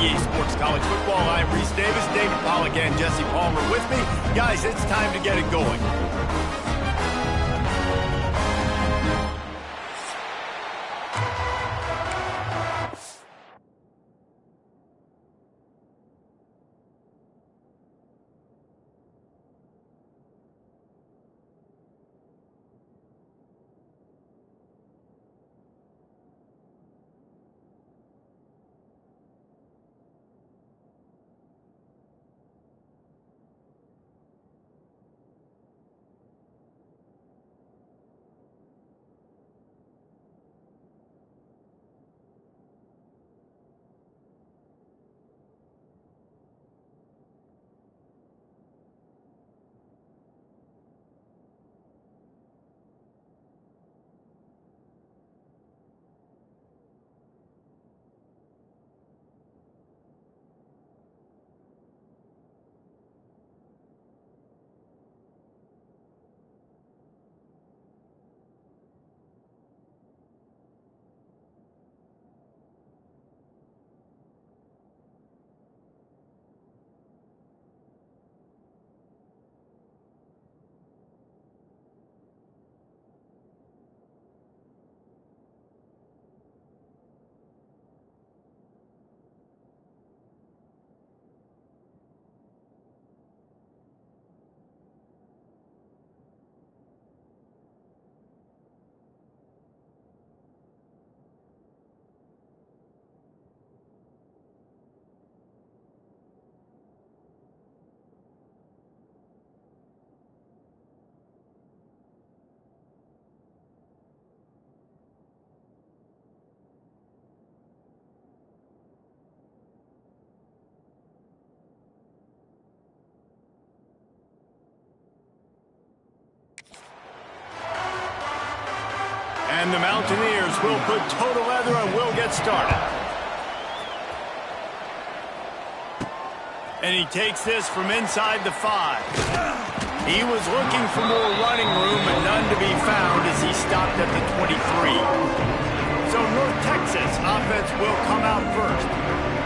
EA Sports College Football. I'm Reese Davis, David Pollack, and Jesse Palmer with me. Guys, it's time to get it going. And the Mountaineers will put total leather and will get started. And he takes this from inside the 5. He was looking for more running room and none to be found as he stopped at the 23. So North Texas offense will come out first.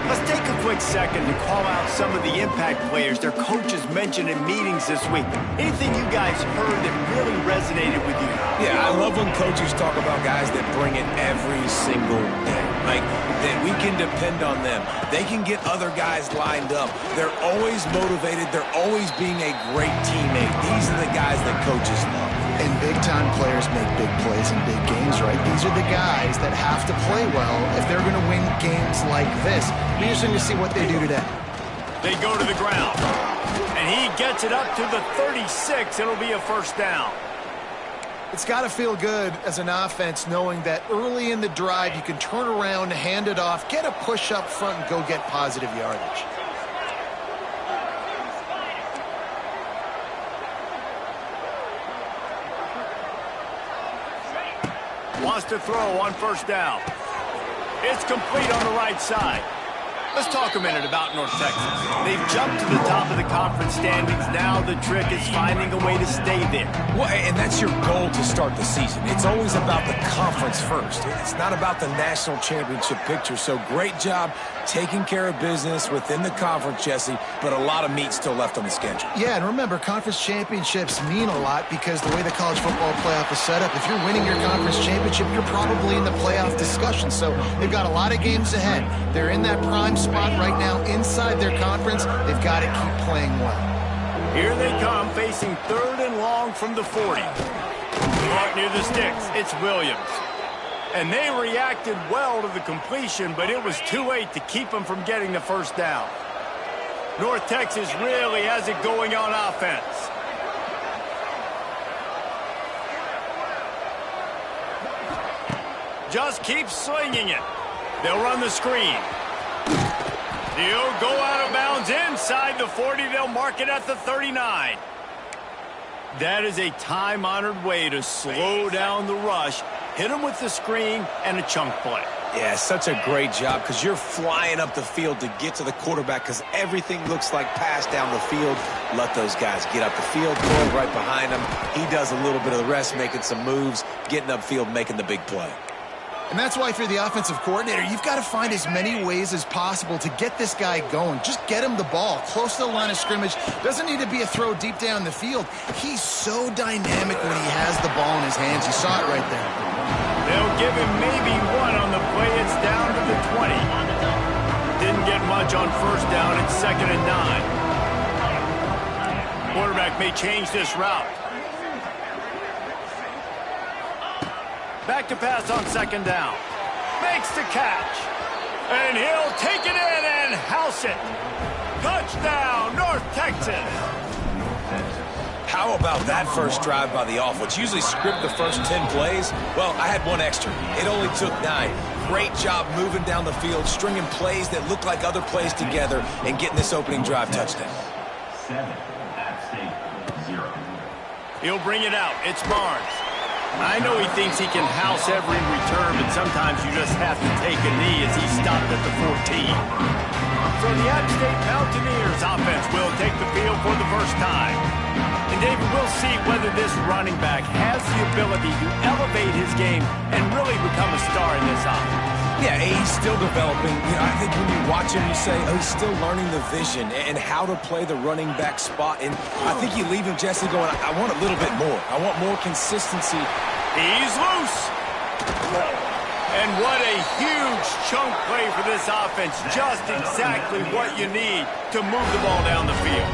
Let's take a quick second to call out some of the impact players their coaches mentioned in meetings this week. Anything you guys heard that really resonated with you? Yeah, I love when coaches talk about guys that bring it every single day. Like, that we can depend on them. They can get other guys lined up. They're always motivated. They're always being a great teammate. These are the guys that coaches love. And big-time players make big plays in big games, right? These are the guys that have to play well if they're going to win games like this. Be interesting to see what they do today. They go to the ground. And he gets it up to the 36. It'll be a first down. It's got to feel good as an offense knowing that early in the drive you can turn around, hand it off, get a push up front, and go get positive yardage. Wants to throw on first down. It's complete on the right side. Let's talk a minute about North Texas. They've jumped to the top of the conference standings. Now the trick is finding a way to stay there. Well, and that's your goal to start the season. It's always about the conference first. It's not about the national championship picture. So great job taking care of business within the conference, Jesse, but a lot of meat still left on the schedule. Yeah, and remember, conference championships mean a lot because the way the college football playoff is set up, if you're winning your conference championship, you're probably in the playoff discussion. So they've got a lot of games ahead. They're in that prime spot right now inside their conference. They've got to keep playing well. Here they come, facing 3rd and long from the 40. Caught near the sticks. It's Williams. And they reacted well to the completion, but it was too late to keep them from getting the first down. North Texas really has it going on offense. Just keep slinging it. They'll run the screen. He'll go out of bounds inside the 40. They'll mark it at the 39. That is a time-honored way to slow down the rush, hit him with the screen, and a chunk play. Yeah, such a great job because you're flying up the field to get to the quarterback because everything looks like pass down the field. Let those guys get up the field, throw right behind him. He does a little bit of the rest, making some moves, getting upfield, making the big play. And that's why if you're the offensive coordinator, you've got to find as many ways as possible to get this guy going. Just get him the ball close to the line of scrimmage. Doesn't need to be a throw deep down the field. He's so dynamic when he has the ball in his hands. You saw it right there. They'll give him maybe one on the play. It's down to the 20. Didn't get much on first down. It's 2nd and 9. Quarterback may change this route. Back to pass on 2nd down. Makes the catch. And he'll take it in and house it. Touchdown, North Texas. How about that first drive by the offense? Usually script the first 10 plays. Well, I had one extra. It only took 9. Great job moving down the field, stringing plays that look like other plays together, and getting this opening drive touchdown. 7 at stake, 0. He'll bring it out. It's Barnes. I know he thinks he can house every return, but sometimes you just have to take a knee as he stopped at the 14. So the App State Mountaineers offense will take the field for the first time. And David, we'll see whether this running back has the ability to elevate his game and really become a star in this offense. Yeah, he's still developing. I think when you watch him, you say, oh, he's still learning the vision and how to play the running back spot. And I think you leave him, Jesse, going, I want a little bit more. I want more consistency. He's loose. And what a huge chunk play for this offense. Just exactly what you need to move the ball down the field.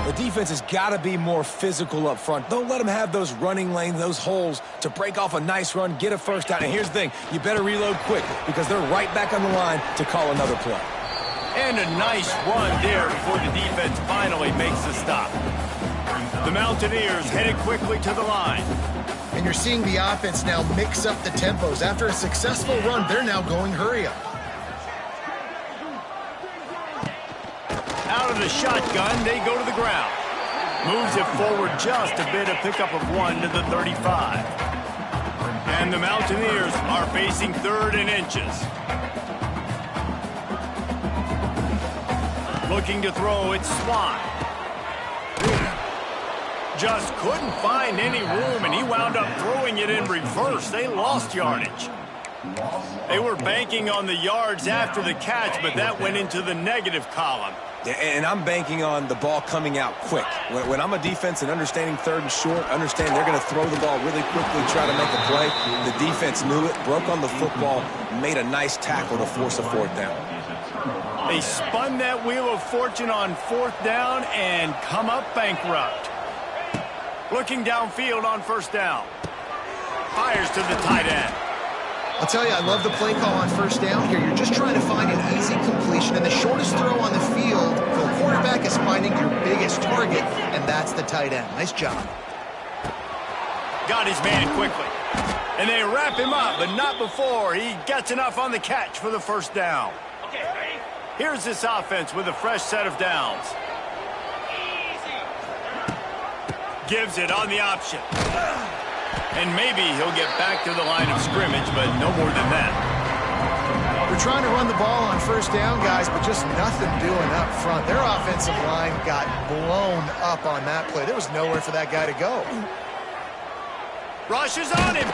The defense has got to be more physical up front. Don't let them have those running lanes, those holes to break off a nice run, get a first down. And here's the thing, you better reload quick because they're right back on the line to call another play. And a nice run there before the defense finally makes the stop. The Mountaineers headed quickly to the line. And you're seeing the offense now mix up the tempos. After a successful run, they're now going hurry up. Out of the shotgun, they go to the ground. Moves it forward just a bit, a pickup of 1 to the 35. And the Mountaineers are facing 3rd and inches. Looking to throw, it's Swan. Just couldn't find any room, and he wound up throwing it in reverse. They lost yardage. They were banking on the yards after the catch, but that went into the negative column. And I'm banking on the ball coming out quick. When I'm a defense and understanding 3rd and short, understand they're going to throw the ball really quickly, try to make a play. The defense knew it, broke on the football, made a nice tackle to force a 4th down. They spun that wheel of fortune on 4th down and come up bankrupt. Looking downfield on 1st down. Fires to the tight end. I'll tell you, I love the play call on 1st down here. You're just trying to find an easy completion, and the shortest throw on the field for a quarterback is finding your biggest target, and that's the tight end. Nice job. Got his man quickly. And they wrap him up, but not before he gets enough on the catch for the 1st down. Here's this offense with a fresh set of downs. Gives it on the option. And maybe he'll get back to the line of scrimmage, but no more than that. They're trying to run the ball on 1st down, guys, but just nothing doing up front. Their offensive line got blown up on that play. There was nowhere for that guy to go. Rushes on him.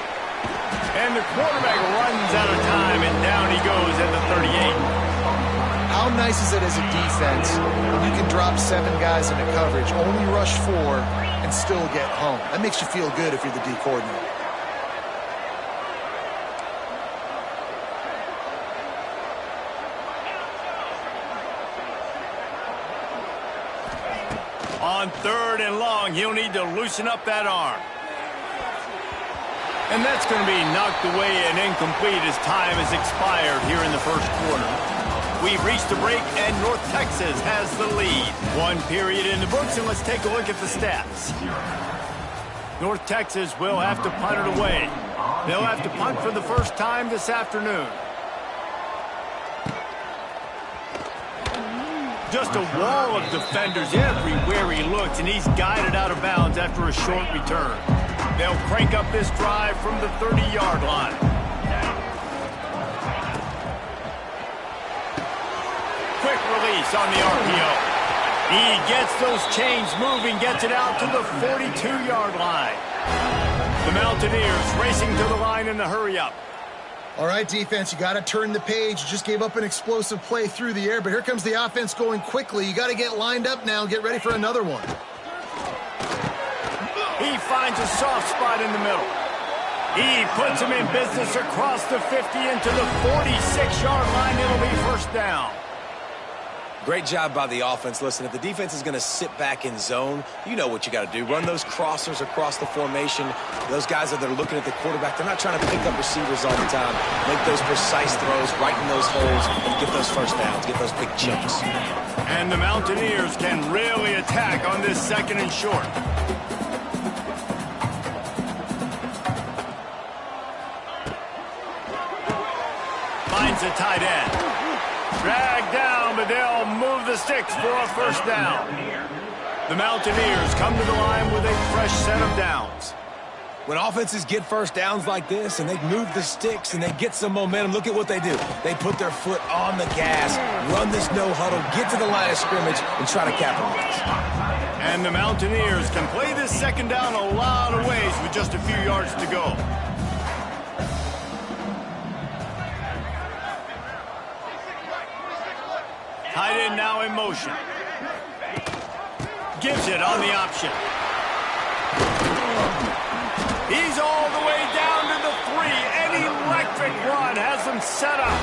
And the quarterback runs out of time, and down he goes at the 38. How nice is it as a defense when you can drop 7 guys into coverage, only rush 4, and still get home? That makes you feel good if you're the D coordinator. On 3rd and long, he'll need to loosen up that arm. And that's going to be knocked away and incomplete as time has expired here in the 1st quarter. We've reached the break, and North Texas has the lead. 1 period in the books, and let's take a look at the stats. North Texas will have to punt it away. They'll have to punt for the first time this afternoon. Just a wall of defenders everywhere he looks, and he's guided out of bounds after a short return. They'll crank up this drive from the 30-yard line. Quick release on the RPO. He gets those chains moving, gets it out to the 42-yard line. The Mountaineers racing to the line in the hurry-up. All right, defense, you got to turn the page. You just gave up an explosive play through the air, but here comes the offense going quickly. You got to get lined up now and get ready for another one. He finds a soft spot in the middle. He puts him in business across the 50 into the 46-yard line. It'll be first down. Great job by the offense. Listen, if the defense is going to sit back in zone, you know what you got to do. Run those crossers across the formation. Those guys that are looking at the quarterback, they're not trying to pick up receivers all the time. Make those precise throws, right in those holes, and get those first downs, get those big chunks. And the Mountaineers can really attack on this second and short. Finds a tight end. Dragged down, but they'll move the sticks for a first down. The Mountaineers come to the line with a fresh set of downs. When offenses get first downs like this and they move the sticks and they get some momentum, look at what they do. They put their foot on the gas, run this no huddle, get to the line of scrimmage, and try to capitalize. And the Mountaineers can play this second down a lot of ways with just a few yards to go. Tight end now in motion. Gives it on the option. He's all the way down to the 3. An electric run has him set up.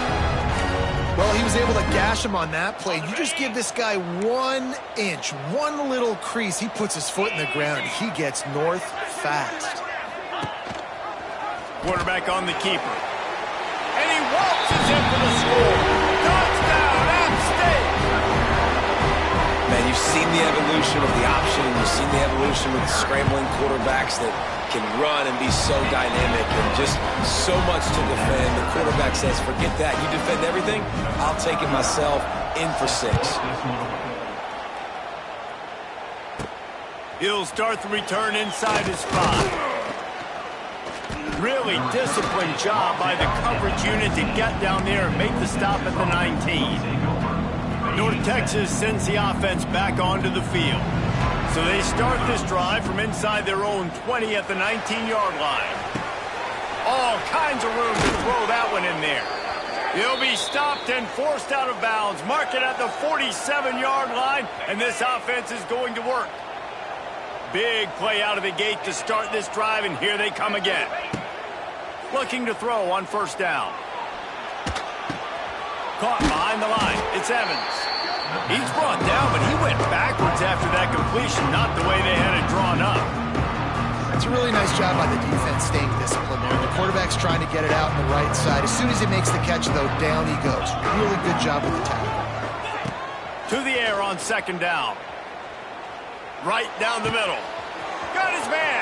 Well, he was able to gash him on that play. You just give this guy 1 inch, one little crease. He puts his foot in the ground. He gets north fast. Quarterback on the keeper. And he waltzes in for the score. Touchdown, App State. Man, you've seen the evolution of the option. You've seen the evolution with scrambling quarterbacks that can run and be so dynamic and just so much to defend. The quarterback says, forget that. You defend everything, I'll take it myself. In for 6. He'll start the return inside his spot. Really disciplined job by the coverage unit to get down there and make the stop at the 19. North Texas sends the offense back onto the field. So they start this drive from inside their own 20 at the 19-yard line. All kinds of room to throw that one in there. He'll be stopped and forced out of bounds. Mark it at the 47-yard line, and this offense is going to work. Big play out of the gate to start this drive, and here they come again. Looking to throw on first down. Caught behind the line. It's Evans. He's brought down, but he went backwards after that completion, not the way they had it drawn up. It's a really nice job by the defense staying disciplined there. The quarterback's trying to get it out on the right side. As soon as he makes the catch, though, down he goes. Really good job with the tackle. To the air on second down. Right down the middle. Got his man.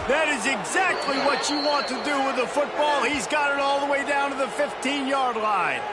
That is exactly what you want to do with the football. He's got it all the way down to the 15-yard line.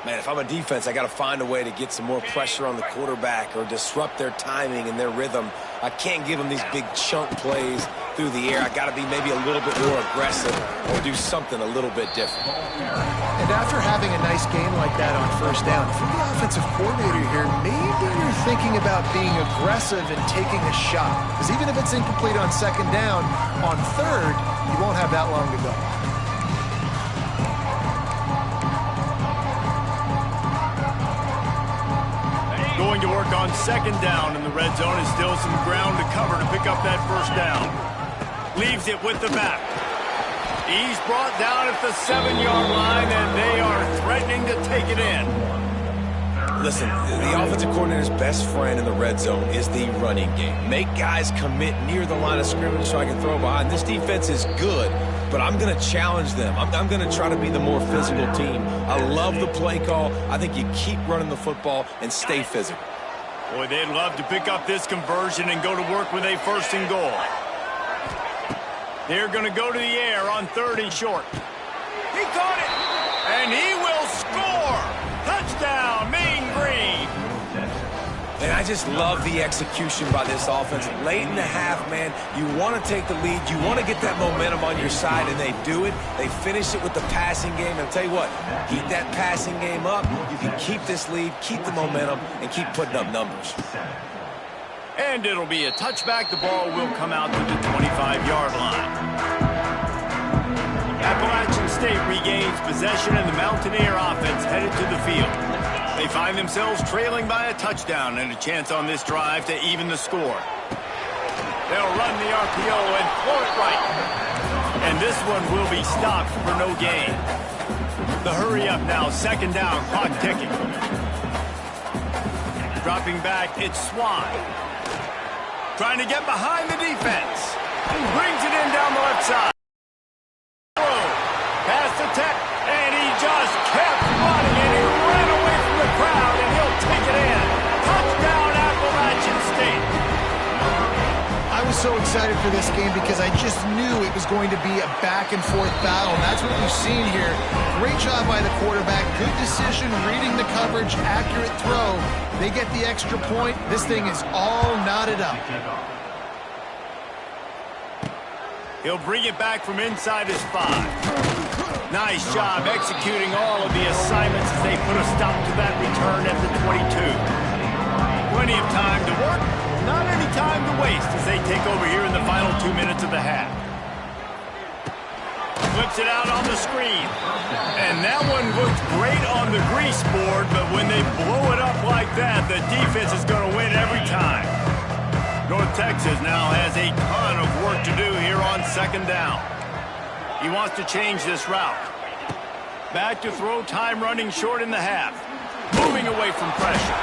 Man, if I'm a defense, I got to find a way to get some more pressure on the quarterback or disrupt their timing and their rhythm. I can't give them these big chunk plays through the air. I got to be maybe a little bit more aggressive or do something a little bit different. And after having a nice game like that on first down, if you're the offensive coordinator here, maybe you're thinking about being aggressive and taking a shot. Because even if it's incomplete on second down, on third, you won't have that long to go. Going to work on second down in the red zone is still some ground to cover to pick up that first down. Leaves it with the back. He's brought down at the 7-yard line, and they are threatening to take it in. Listen, the offensive coordinator's best friend in the red zone is the running game. Make guys commit near the line of scrimmage so I can throw behind. This defense is good, but I'm going to challenge them. I'm going to try to be the more physical team. I love the play call. I think you keep running the football and stay physical. Boy, they'd love to pick up this conversion and go to work with a first and goal. They're going to go to the air on third and short. He caught it, and he will score. Touchdown, Mean Green. And I just love the execution by this offense. Late in the half, man, you want to take the lead. You want to get that momentum on your side, and they do it. They finish it with the passing game. And I'll tell you what, keep that passing game up. You can keep this lead, keep the momentum, and keep putting up numbers. And it'll be a touchback. The ball will come out to the 25-yard line. Appalachian State regains possession and the Mountaineer offense headed to the field. They find themselves trailing by a touchdown and a chance on this drive to even the score. They'll run the RPO and throw it right. And this one will be stopped for no gain. The hurry up now, second down, clock ticking. Dropping back, it's Swan. Trying to get behind the defense. Brings it in down the left side. Pass attempt, and he just kept running, and he ran away from the crowd, and he'll take it in. Touchdown, Appalachian State. I was so excited for this game because I just knew it was going to be a back-and-forth battle, and that's what we've seen here. Great job by the quarterback, good decision, reading the coverage, accurate throw. They get the extra point. This thing is all knotted up. He'll bring it back from inside his 5. Nice job executing all of the assignments as they put a stop to that return at the 22. Plenty of time to work, not any time to waste as they take over here in the final 2 minutes of the half. Flips it out on the screen. And that one looked great on the grease board, but when they blow it up like that, the defense is going to win every time. North Texas now has a ton of work to do here on second down. He wants to change this route. Back to throw, time running short in the half. Moving away from pressure.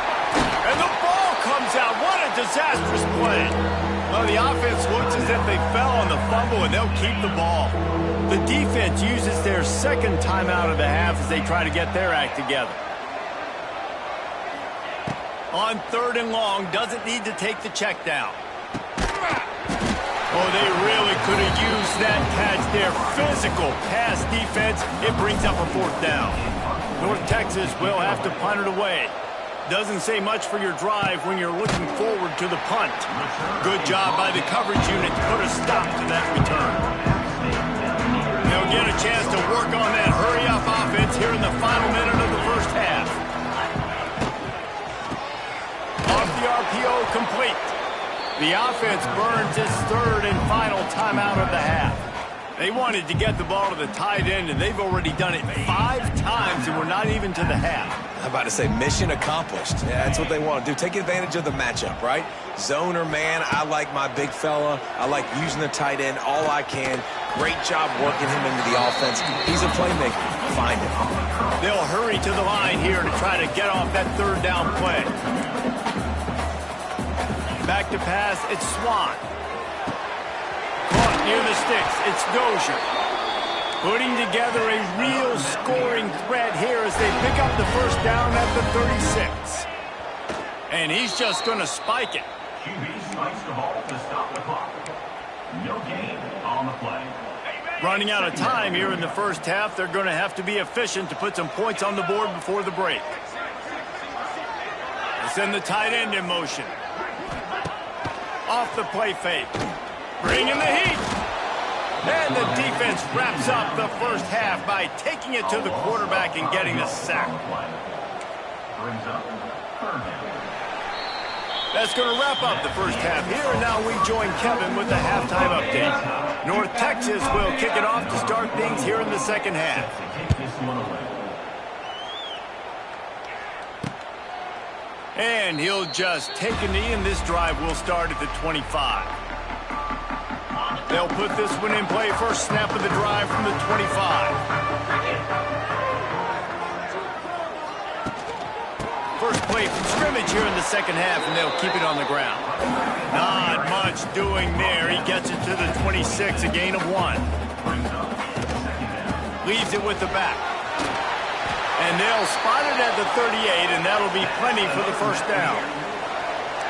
And the ball comes out. What a disastrous play. Well, the offense looks as if they fell on the fumble, and they'll keep the ball. The defense uses their second timeout of the half as they try to get their act together. On third and long, doesn't need to take the check down. Oh, they really could have used that catch there. Physical pass defense. It brings up a fourth down. North Texas will have to punt it away. Doesn't say much for your drive when you're looking forward to the punt. Good job by the coverage unit to put a stop to that return. They'll get a chance to work on that hurry-up offense here in the final minute of the first half. Off the RPO, complete. The offense burns its third and final timeout of the half. They wanted to get the ball to the tight end, and they've already done it 5 times, and we're not even to the half. I'm about to say mission accomplished. Yeah, that's what they want to do. Take advantage of the matchup, right? Zone or man, I like my big fella. I like using the tight end all I can. Great job working him into the offense. He's a playmaker. Find him. They'll hurry to the line here to try to get off that third down play. Back to pass, it's Swan. Caught near the sticks, it's Dozier. Putting together a real scoring threat here as they pick up the first down at the 36. And he's just going to spike it. QB spikes the ball to stop the clock. No gain on the play. Running out of time here in the first half, they're going to have to be efficient to put some points on the board before the break. They send the tight end in motion. Off the play fake. Bringing the heat. And the defense wraps up the first half by taking it to the quarterback and getting the sack. Brings up third down. That's going to wrap up the first half here, and now we join Kevin with the halftime update. North Texas will kick it off to start things here in the second half. Take this one away. And he'll just take a knee, and this drive will start at the 25. They'll put this one in play. First snap of the drive from the 25. First play from scrimmage here in the second half, and they'll keep it on the ground. Not much doing there. He gets it to the 26, a gain of 1. Leaves it with the back. And they'll spot it at the 38, and that'll be plenty for the first down.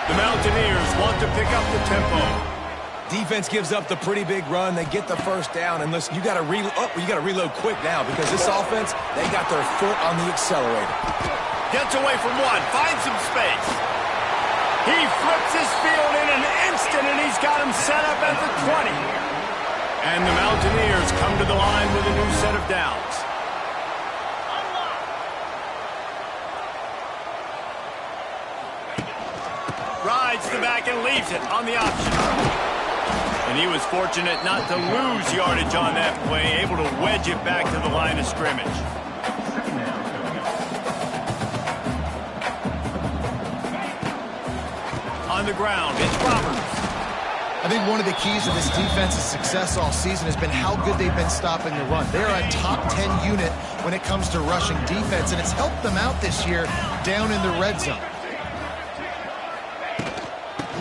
The Mountaineers want to pick up the tempo. Defense gives up the pretty big run. They get the first down. And listen, you got to reload quick now because this offense, they got their foot on the accelerator. Gets away from one, finds some space. He flips his field in an instant, and he's got him set up at the 20. And the Mountaineers come to the line with a new set of downs. Rides the back and leaves it on the option. And And he was fortunate not to lose yardage on that play, able to wedge it back to the line of scrimmage. On the ground, it's Roberts. I think one of the keys to this defense's success all season has been how good they've been stopping the run. They're a top 10 unit when it comes to rushing defense, and it's helped them out this year down in the red zone.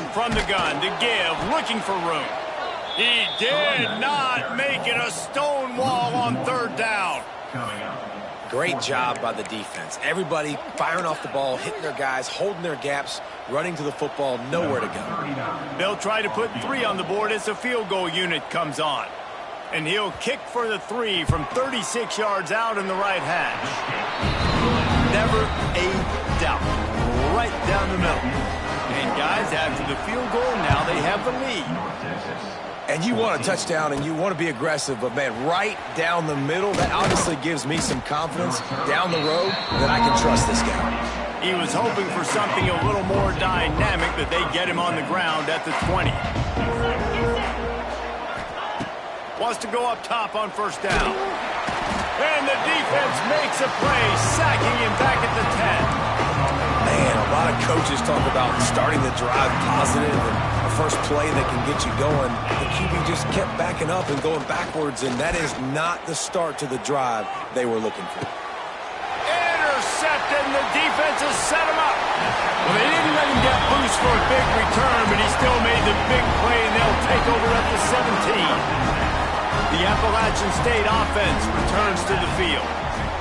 From the gun to give, looking for room. He did not make it a stone wall on third down. Great job by the defense. Everybody firing off the ball, hitting their guys, holding their gaps, running to the football, nowhere to go. They'll try to put 3 on the board as the field goal unit comes on. And he'll kick for the 3 from 36 yards out in the right hash. Never a doubt. Right down the middle. And guys, after the field goal, now they have the lead. And you want a touchdown and you want to be aggressive, but man, right down the middle, that obviously gives me some confidence down the road that I can trust this guy. He was hoping for something a little more dynamic, that they get him on the ground at the 20. Wants to go up top on first down. And the defense makes a play, sacking him back at the 10. Man, a lot of coaches talk about starting the drive positive and a first play that can get you going. The QB just kept backing up and going backwards, and that is not the start to the drive they were looking for. Intercepted, and the defense has set him up. Well, they didn't let him get loose for a big return, but he still made the big play, and they'll take over at the 17. The Appalachian State offense returns to the field.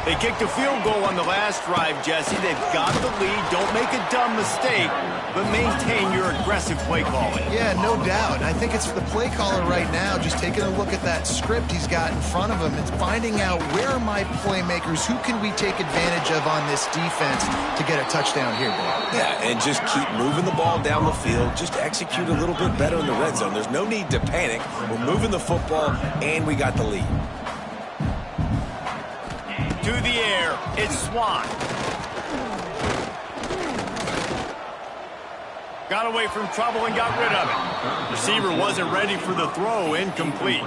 They kicked a field goal on the last drive, Jesse. They've got the lead. Don't make a dumb mistake, but maintain your aggressive play calling. Yeah, no doubt. I think it's the play caller right now just taking a look at that script he's got in front of him and finding out where are my playmakers, who can we take advantage of on this defense to get a touchdown here, Bill. Yeah, and just keep moving the ball down the field. Just execute a little bit better in the red zone. There's no need to panic. We're moving the football, and we got the lead. To the air, it's Swan. Got away from trouble and got rid of it. Receiver wasn't ready for the throw, incomplete.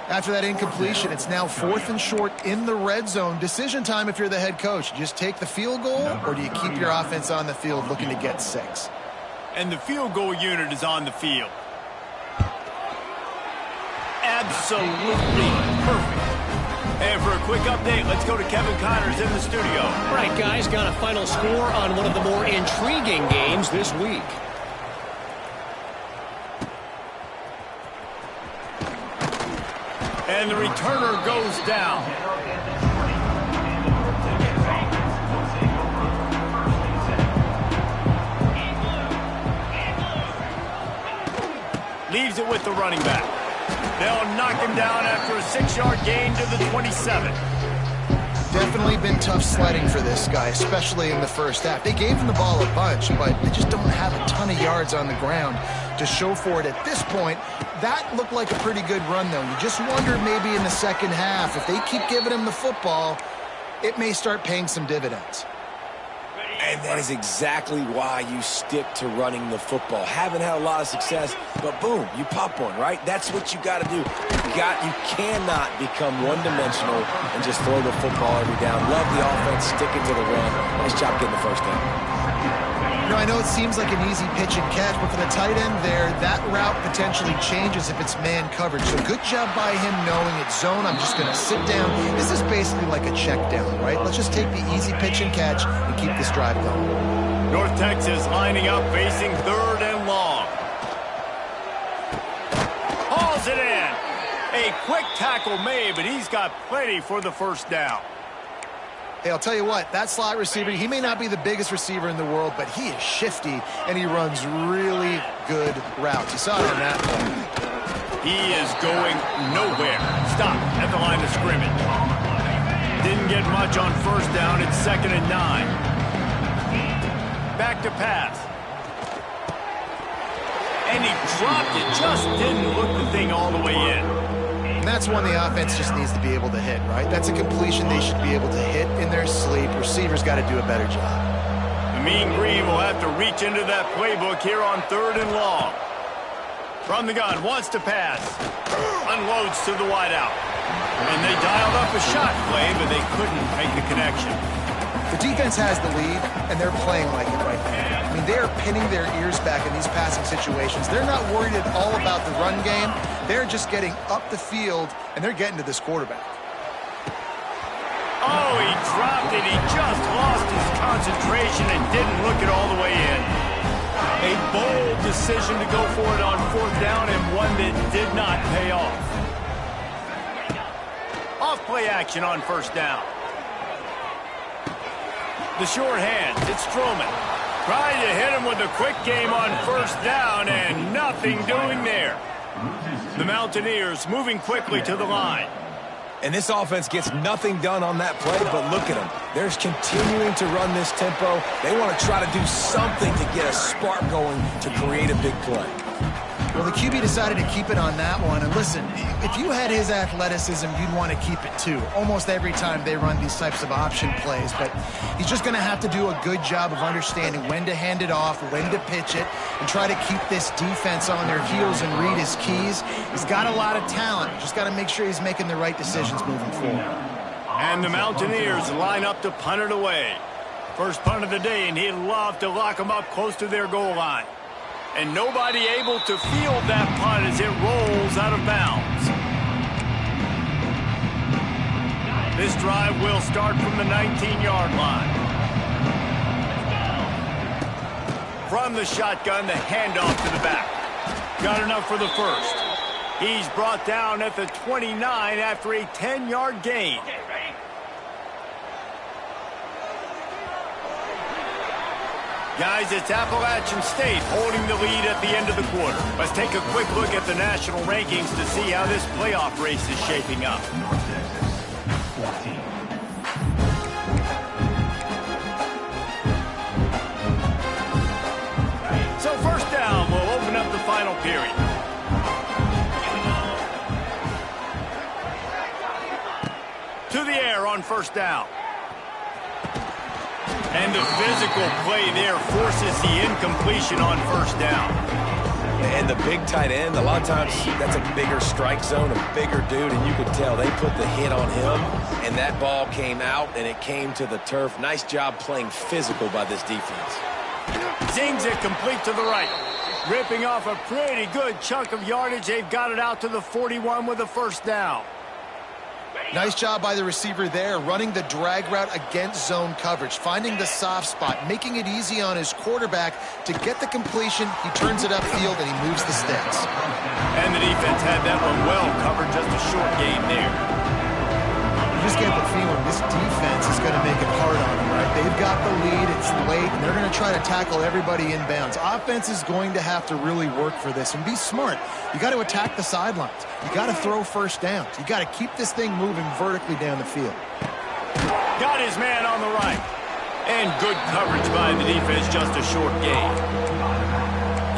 After that incompletion, it's now 4th and short in the red zone. Decision time if you're the head coach. You just take the field goal, or do you keep your offense on the field looking to get 6? And the field goal unit is on the field. Absolutely perfect. And for a quick update, let's go to Kevin Connors in the studio. All right, guys, got a final score on one of the more intriguing games this week. And the returner goes down. Leaves it with the running back. They'll knock him down after a 6-yard gain to the 27. Definitely been tough sledding for this guy, especially in the first half. They gave him the ball a bunch, but they just don't have a ton of yards on the ground to show for it at this point. That looked like a pretty good run, though. You just wonder maybe in the second half, if they keep giving him the football, it may start paying some dividends. And that is exactly why you stick to running the football. Haven't had a lot of success, but boom, you pop one, right? That's what you got to do. You cannot become one-dimensional and just throw the football every down. Love the offense, sticking to the run. Nice job getting the first down. You know, I know it seems like an easy pitch and catch, but for the tight end there, that route potentially changes if it's man coverage. So good job by him knowing it's zone. I'm just going to sit down. This is basically like a check down, right? Let's just take the easy pitch and catch and keep this drive going. North Texas lining up, facing 3rd and long. Hauls it in. A quick tackle made, but he's got plenty for the first down. Hey, I'll tell you what, that slot receiver, he may not be the biggest receiver in the world, but he is shifty, and he runs really good routes. You saw it on that play. He is going nowhere. Stop at the line of scrimmage. Didn't get much on first down. It's 2nd and 9. Back to pass. And he dropped it. Just didn't hook the thing all the way in. And that's one the offense just needs to be able to hit, right? That's a completion they should be able to hit in their sleep. Receivers got to do a better job. The Mean Green will have to reach into that playbook here on 3rd and long. From the gun, wants to pass. Unloads to the wideout. And they dialed up a shot play, but they couldn't make the connection. The defense has the lead, and they're playing like it right now. I mean, they are pinning their ears back in these passing situations. They're not worried at all about the run game. They're just getting up the field, and they're getting to this quarterback. Oh, he dropped it. He just lost his concentration and didn't look it all the way in. A bold decision to go for it on 4th down, and one that did not pay off. Off-play action on 1st down. The short hands, it's Strowman. Trying to hit him with a quick game on 1st down, and nothing doing there. The Mountaineers moving quickly to the line. And this offense gets nothing done on that play, but look at them. They're continuing to run this tempo. They want to try to do something to get a spark going to create a big play. Well, the QB decided to keep it on that one. And listen, if you had his athleticism, you'd want to keep it too. Almost every time they run these types of option plays. But he's just going to have to do a good job of understanding when to hand it off, when to pitch it, and try to keep this defense on their heels and read his keys. He's got a lot of talent. Just got to make sure he's making the right decisions moving forward. And the Mountaineers line up to punt it away. First punt of the day, and he'd love to lock them up close to their goal line. And nobody able to field that punt as it rolls out of bounds. This drive will start from the 19-yard line. From the shotgun, the handoff to the back. Got enough for the first. He's brought down at the 29 after a 10-yard gain. Guys, it's Appalachian State holding the lead at the end of the quarter. Let's take a quick look at the national rankings to see how this playoff race is shaping up. North Texas, 14. So 1st down, we'll open up the final period. To the air on 1st down. And the physical play there forces the incompletion on 1st down. And the big tight end, a lot of times that's a bigger strike zone, a bigger dude, and you could tell they put the hit on him, and that ball came out, and it came to the turf. Nice job playing physical by this defense. Zings it complete to the right. Ripping off a pretty good chunk of yardage. They've got it out to the 41 with a 1st down. Nice job by the receiver there, running the drag route against zone coverage, finding the soft spot, making it easy on his quarterback to get the completion. He turns it upfield, and he moves the sticks. And the defense had that one well covered, just a short gain there. You just get the feeling this defense is going to make it hard on them, right? They've got the lead, it's late, and they're going to try to tackle everybody inbounds. Offense is going to have to really work for this and be smart. You got to attack the sidelines. You got to throw 1st downs. You got to keep this thing moving vertically down the field. Got his man on the right. And good coverage by the defense, just a short gain.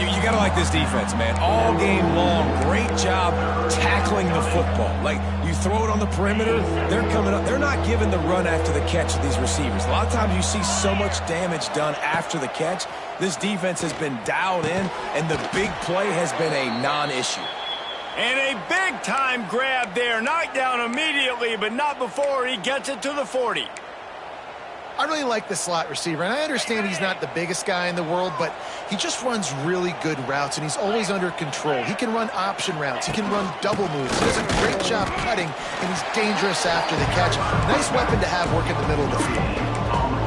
You got to like this defense, man. All game long, great job tackling the football. Like, you throw it on the perimeter, they're coming up. They're not giving the run after the catch to these receivers. A lot of times you see so much damage done after the catch. This defense has been dialed in, and the big play has been a non-issue. And a big-time grab there. Knocked down immediately, but not before he gets it to the 40. I really like the slot receiver, and I understand he's not the biggest guy in the world, but he just runs really good routes, and he's always under control. He can run option routes. He can run double moves. He does a great job cutting, and he's dangerous after the catch. Nice weapon to have work in the middle of the field.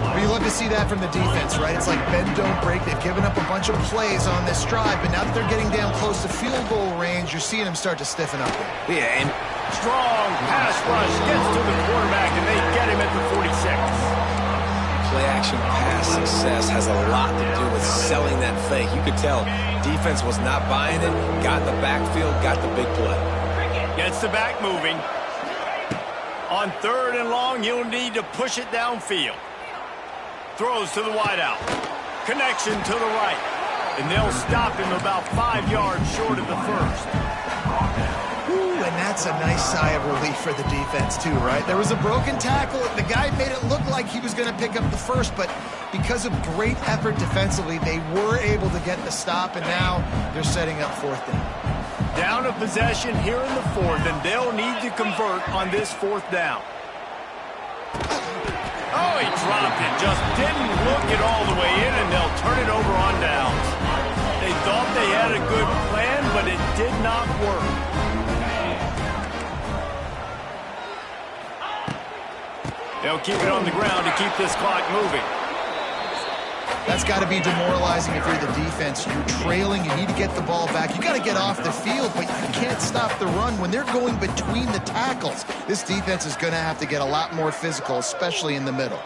But you love to see that from the defense, right? It's like bend, don't break. They've given up a bunch of plays on this drive, but now that they're getting down close to field goal range, you're seeing them start to stiffen up there. Yeah, and strong pass rush gets to the quarterback, and they get him at the 46. Play-action pass success has a lot to do with selling that fake. You could tell defense was not buying it, got in the backfield, got the big play. Gets the back moving. On 3rd and long, he'll need to push it downfield. Throws to the wideout. Connection to the right. And they'll stop him about 5 yards short of the 1st. And that's a nice sigh of relief for the defense too, right? There was a broken tackle. The guy made it look like he was going to pick up the 1st, but because of great effort defensively, they were able to get the stop, and now they're setting up 4th down. Down a possession here in the fourth, and they'll need to convert on this fourth down. Oh, he dropped it. Just didn't look it all the way in, and they'll turn it over on downs. They thought they had a good plan, but it did not work. They'll keep it on the ground to keep this clock moving. That's got to be demoralizing if you're the defense. You're trailing. You need to get the ball back. You got to get off the field, but you can't stop the run when they're going between the tackles. This defense is going to have to get a lot more physical, especially in the middle.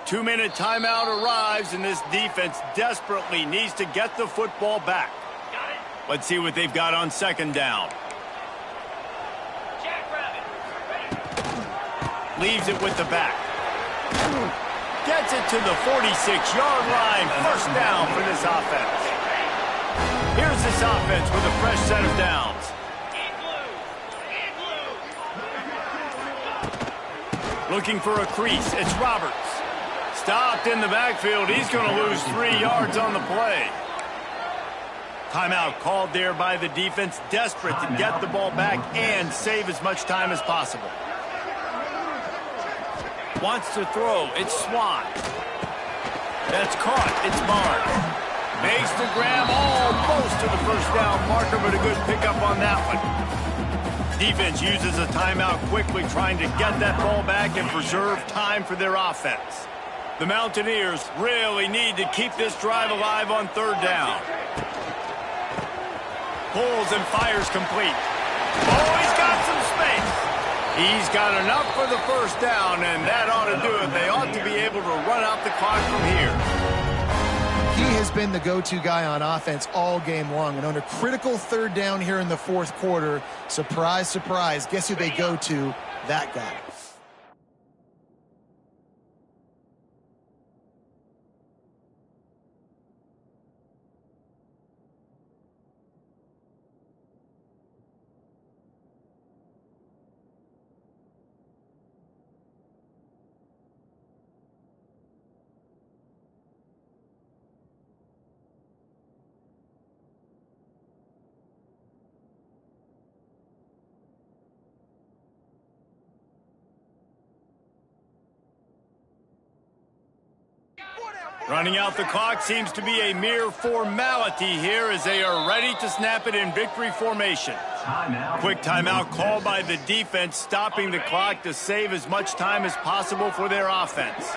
Two-minute timeout arrives, and this defense desperately needs to get the football back. Let's see what they've got on second down. Leaves it with the back. Gets it to the 46-yard line. First down for this offense. Here's this offense with a fresh set of downs. Looking for a crease. It's Roberts. Stopped in the backfield. He's going to lose 3 yards on the play. Timeout called there by the defense, desperate to get the ball back and save as much time as possible. Wants to throw. It's Swan. That's caught. It's Barnes. Makes the grab almost to the first down marker, but a good pickup on that one. Defense uses a timeout quickly, trying to get that ball back and preserve time for their offense. The Mountaineers really need to keep this drive alive on third down. Pulls and fires complete. Oh, he's got some space. He's got enough for the first down, and that ought to do it. They ought to be able to run out the clock from here. He has been the go-to guy on offense all game long, and on a critical third down here in the fourth quarter, surprise, surprise, guess who they go to? That guy. Running out the clock seems to be a mere formality here as they are ready to snap it in victory formation. Quick timeout called by the defense, stopping the clock to save as much time as possible for their offense.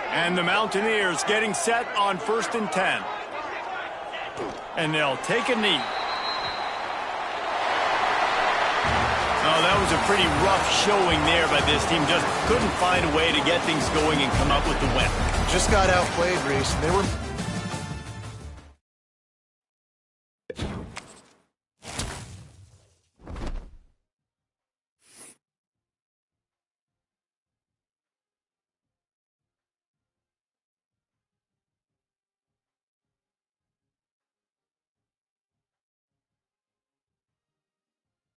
And the Mountaineers getting set on 1st and 10. And they'll take a knee. Oh, that was a pretty rough showing there by this team. Just couldn't find a way to get things going and come up with the win. Just got outplayed, Reese. They were...